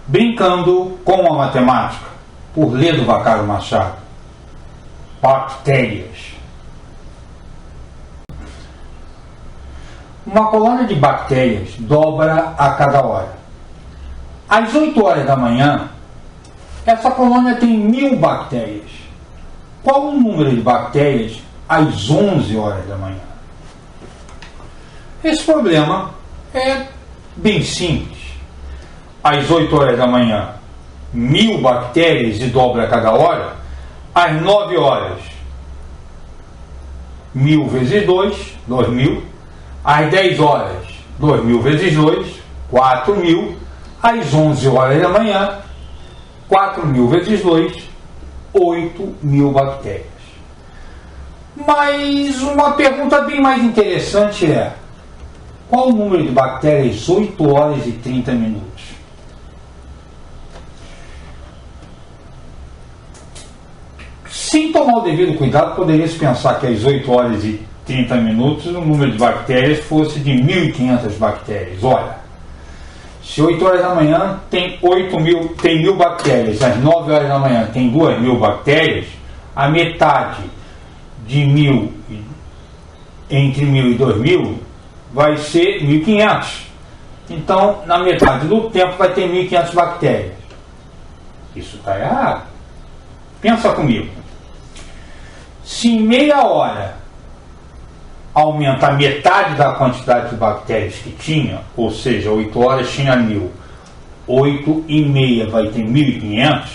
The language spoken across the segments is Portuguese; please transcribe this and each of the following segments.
Brincando com a Matemática, por Ledo Vaccaro Machado. Bactérias. Uma colônia de bactérias dobra a cada hora. Às 8 horas da manhã, essa colônia tem 1000 bactérias. Qual o número de bactérias às 11 horas da manhã? Esse problema é bem simples. Às 8 horas da manhã, 1000 bactérias e dobra a cada hora. Às 9 horas, 1000 vezes 2, 2000. Às 10 horas, 2000 vezes 2, 4000. Às 11 horas da manhã, 4000 vezes 2, 8000 bactérias. Mas uma pergunta bem mais interessante é: qual o número de bactérias às 8 horas e 30 minutos? Sem tomar o devido cuidado, poderia-se pensar que às 8 horas e 30 minutos o número de bactérias fosse de 1500 bactérias. Olha, se 8 horas da manhã tem 1000 bactérias, às 9 horas da manhã tem 2000 bactérias, a metade de 1000, entre 1000 e 2000, vai ser 1500. Então, na metade do tempo vai ter 1500 bactérias. Isso está errado. Pensa comigo. Se em meia hora aumenta a metade da quantidade de bactérias que tinha, ou seja, 8 horas tinha 1000, 8 e meia vai ter 1500,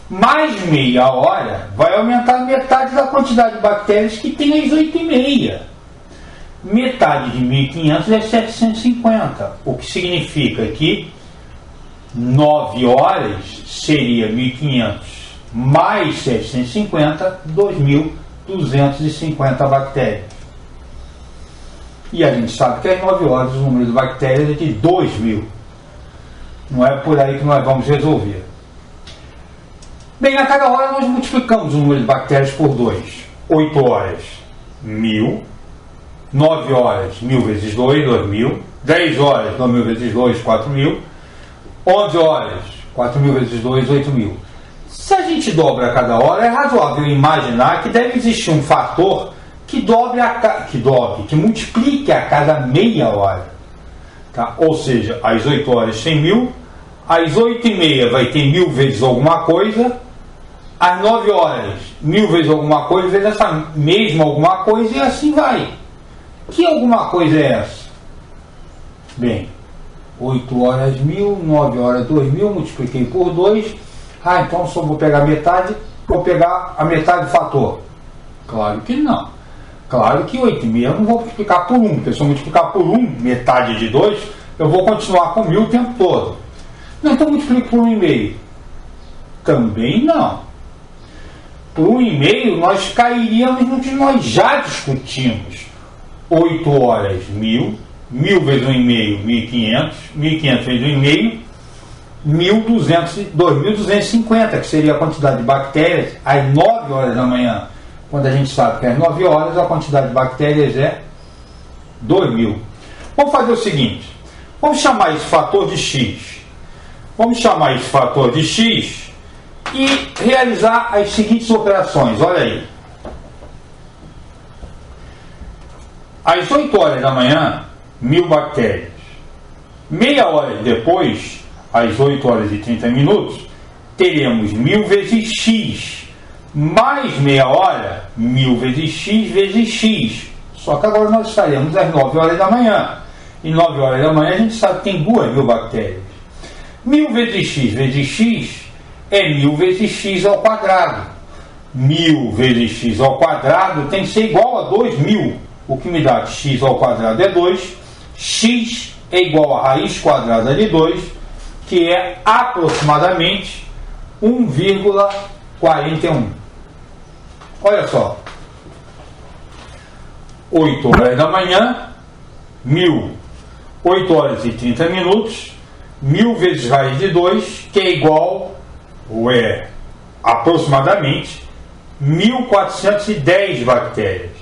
mais meia hora vai aumentar a metade da quantidade de bactérias que tem às 8 e meia. Metade de 1500 é 750, o que significa que 9 horas seria 1500 mais 750, 2250 bactérias. E a gente sabe que às 9 horas o número de bactérias é de 2000. Não é por aí que nós vamos resolver. Bem, a cada hora nós multiplicamos o número de bactérias por 2. 8 horas, 1000. 9 horas, 1000 vezes 2, 2000. 10 horas, 2000 vezes 2, 4000. 11 horas, 4000 vezes 2, 8000. Se a gente dobra a cada hora, é razoável imaginar que deve existir um fator que multiplique a cada meia hora. Tá? Ou seja, às 8 horas tem 1000, às 8 e meia vai ter 1000 vezes alguma coisa, às 9 horas 1000 vezes alguma coisa, vezes essa mesma alguma coisa, e assim vai. Que alguma coisa é essa? Bem, 8 horas 1000, 9 horas 2000, multipliquei por 2. Então só vou pegar metade, vou pegar a metade do fator. Claro que não. Claro que 8 e meia eu não vou multiplicar por 1, porque se eu multiplicar por 1, metade de 2, eu vou continuar com 1000 o tempo todo. Não, então multiplico por 1,5. Também não. Por 1,5 nós cairíamos no que nós já discutimos. 8 horas 1000, 1000 vezes 1,5, 1500, 1500 vezes 1,5, 2250, que seria a quantidade de bactérias às 9 horas da manhã, quando a gente sabe que às 9 horas a quantidade de bactérias é 2000. Vamos fazer o seguinte, vamos chamar esse fator de x. Vamos chamar esse fator de x e realizar as seguintes operações. Olha aí. Às 8 horas da manhã, 1000 bactérias. Meia hora depois, às 8 horas e 30 minutos, teremos 1000 vezes x, mais meia hora, 1000 vezes x. Só que agora nós estaremos às 9 horas da manhã. E 9 horas da manhã a gente sabe que tem 2000 bactérias. 1000 vezes x é 1000 vezes x ao quadrado. 1000 vezes x ao quadrado tem que ser igual a 2000. O que me dá que x ao quadrado é 2. X é igual a raiz quadrada de 2, que é aproximadamente 1,41. Olha só. 8 horas da manhã, 1000. 8 horas e 30 minutos, 1000 vezes raiz de 2, que é igual, ou é aproximadamente, 1410 bactérias.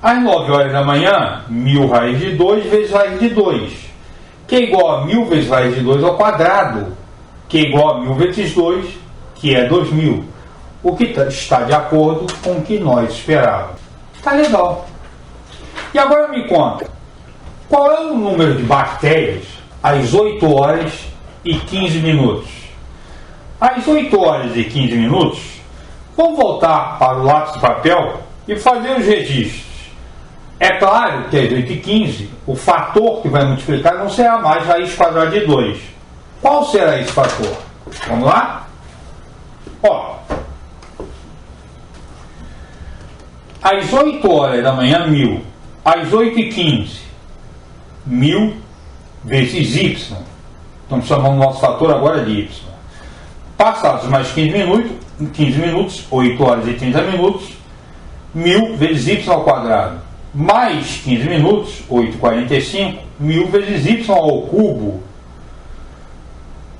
Às 9 horas da manhã, 1000 raiz de 2 vezes raiz de 2, que é igual a 1000 vezes raiz de 2 ao quadrado, que é igual a 1000 vezes 2, que é 2000. O que está de acordo com o que nós esperávamos. Está legal. E agora me conta, qual é o número de bactérias às 8 horas e 15 minutos? Às 8 horas e 15 minutos, vamos voltar para o lápis de papel e fazer os registros. É claro que às 8 e 15, o fator que vai multiplicar não será mais raiz quadrada de 2. Qual será esse fator? Vamos lá? Ó, às 8 horas da manhã, 1000. Às 8 e 15, 1000 vezes y. Estamos chamando o nosso fator agora de y. Passados mais 15 minutos, 8 horas e 30 minutos, 1000 vezes y ao quadrado. Mais 15 minutos, 8,45, 1000 vezes y ao cubo.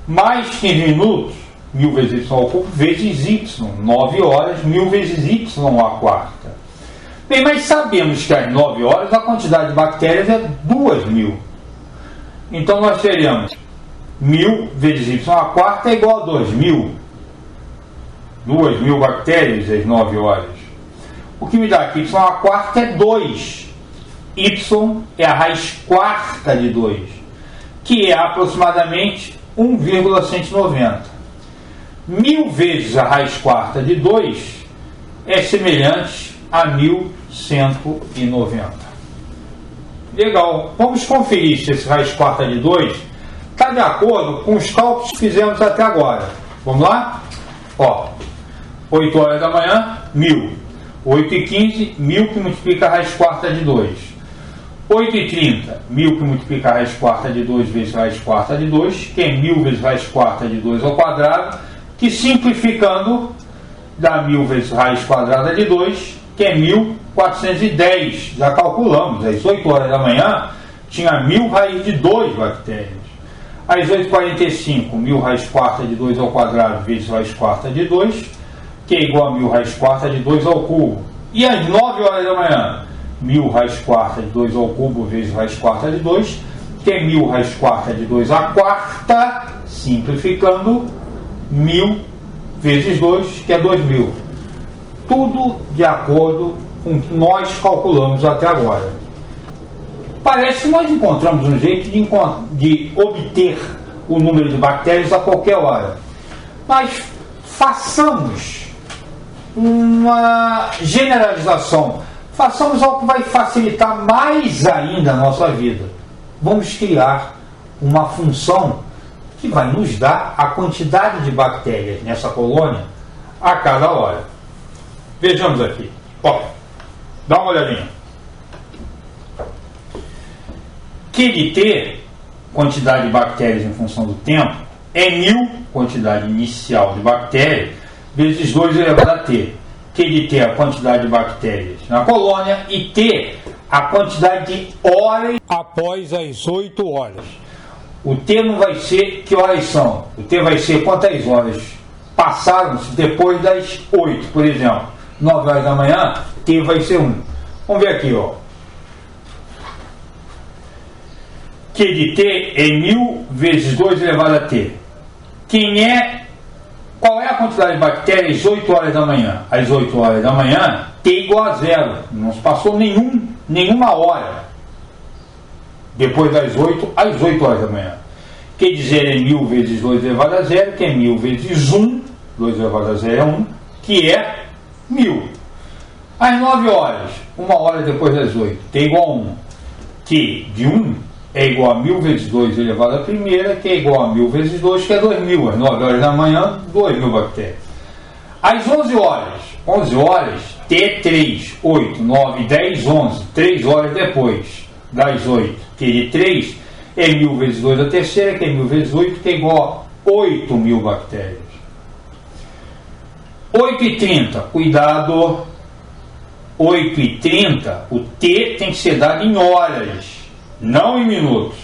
Mais 15 minutos, 1000 vezes y ao cubo, vezes y. 9 horas, 1000 vezes y à quarta. Bem, mas sabemos que às 9 horas a quantidade de bactérias é 2000. Então nós teremos 1000 vezes y à quarta é igual a 2000. 2000 bactérias às 9 horas. O que me dá aqui y à quarta é 2. Y é a raiz quarta de 2, que é aproximadamente 1,190. 1000 vezes a raiz quarta de 2 é semelhante a 1190. Legal. Vamos conferir se esse raiz quarta de 2 está de acordo com os cálculos que fizemos até agora. Vamos lá? Ó, 8 horas da manhã, 1000. 8 e 15, 1000 que multiplica a raiz quarta de 2. 8 e 30, 1000 que multiplica a raiz quarta de 2 vezes raiz quarta de 2, que é 1000 vezes raiz quarta de 2 ao quadrado, que simplificando dá 1000 vezes raiz quadrada de 2, que é 1410. Já calculamos, às 8 horas da manhã tinha 1000 raiz de 2 bactérias. Às 8h45, 1000 raiz quarta de 2 ao quadrado vezes raiz quarta de 2, que é igual a 1000 raiz quarta de 2 ao cubo. E às 9 horas da manhã, 1000 raiz quarta de 2 ao cubo vezes raiz quarta de 2, que é 1000 raiz quarta de 2 à quarta, simplificando, 1000 vezes 2, que é 2000. Tudo de acordo com o que nós calculamos até agora. Parece que nós encontramos um jeito de obter o número de bactérias a qualquer hora. Mas façamos uma generalização. Façamos algo que vai facilitar mais ainda a nossa vida. Vamos criar uma função que vai nos dar a quantidade de bactérias nessa colônia a cada hora. Vejamos aqui. Ó, dá uma olhadinha. Q de T, quantidade de bactérias em função do tempo, é 1000, quantidade inicial de bactérias, vezes 2 elevado a T. Q de T é a quantidade de bactérias na colônia e T a quantidade de horas após as 8 horas. O T não vai ser que horas são. O T vai ser quantas horas passaram-se depois das 8, por exemplo. 9 horas da manhã, T vai ser 1. Vamos ver aqui, ó. Q de T é 1000 vezes 2 elevado a T. Qual é a quantidade de bactérias às 8 horas da manhã? Às 8 horas da manhã, T igual a 0. Não se passou nenhuma hora depois das 8 às 8 horas da manhã. Q de 0 é 1000 vezes 2 elevado a 0, que é 1000 vezes 1. 2 elevado a 0 é 1, que é 1000. Às 9 horas, 1 hora depois das 8, T igual a 1. Q de 1 é igual a 1000 vezes 2 elevado à primeira, que é igual a 1000 vezes 2, que é 2000. Às 9 horas da manhã, 2000 bactérias. Às 11 horas, T 3, 8, 9, 10, 11. 3 horas depois das 8. Q de 3 é 1000 vezes 2 a terceira, que é 1000 vezes 8, que é igual a 8000 bactérias. 8h30, cuidado. 8h30, o T tem que ser dado em horas, não em minutos.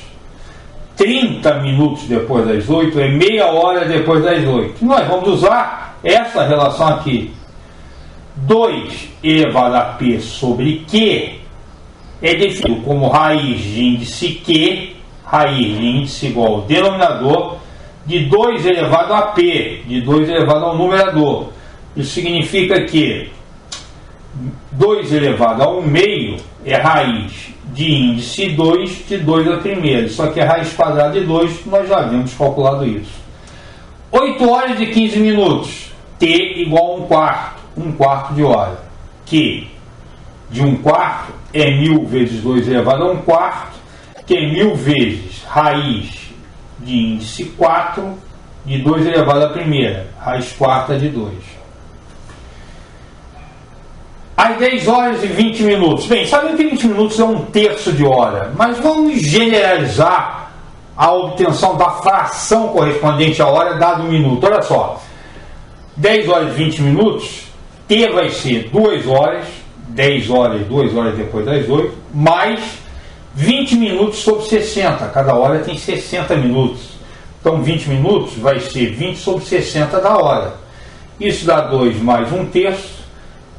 30 minutos depois das 8 é meia hora depois das 8. Nós vamos usar essa relação aqui. 2 elevado a P sobre Q é definido como raiz de índice Q, raiz de índice igual ao denominador de 2 elevado a P, de 2 elevado ao numerador. Isso significa que 2 elevado a 1 meio é raiz de índice 2 de 2 a primeira. Isso aqui é raiz quadrada de 2, nós já havíamos calculado isso. 8 horas e 15 minutos, T igual a 1 quarto de hora, que de 1 quarto é 1000 vezes 2 elevado a 1 quarto, que é 1000 vezes raiz de índice 4 de 2 elevado à primeira, raiz quarta de 2. Às 10 horas e 20 minutos. Bem, sabem que 20 minutos é 1/3 de hora, mas vamos generalizar a obtenção da fração correspondente à hora dado um minuto. Olha só, 10 horas e 20 minutos, T vai ser 2 horas, 10 horas, 2 horas depois das 8, mais 20 minutos sobre 60. Cada hora tem 60 minutos. Então 20 minutos vai ser 20 sobre 60 da hora. Isso dá 2 mais 1/3,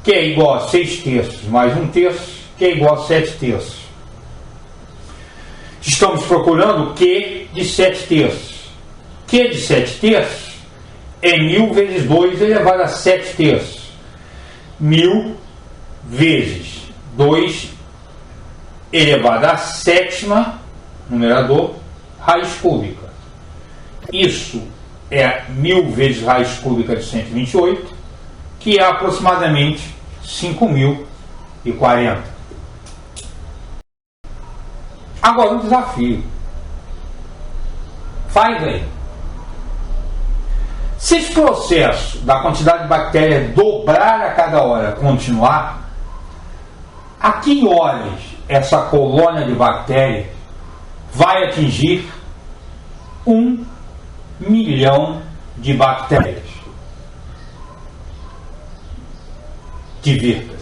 que é igual a 6/3 mais 1/3, que é igual a 7/3. Estamos procurando Q de 7/3. Q de 7/3 é 1000 vezes 2 elevado a 7/3. 1000 vezes 2 elevado à sétima, numerador, raiz cúbica. Isso é 1000 vezes raiz cúbica de 128, que é aproximadamente 5040. Agora um desafio. Faz aí. Se esse processo da quantidade de bactérias dobrar a cada hora continuar, a que horas essa colônia de bactérias vai atingir 1 milhão de bactérias? Divirta-se.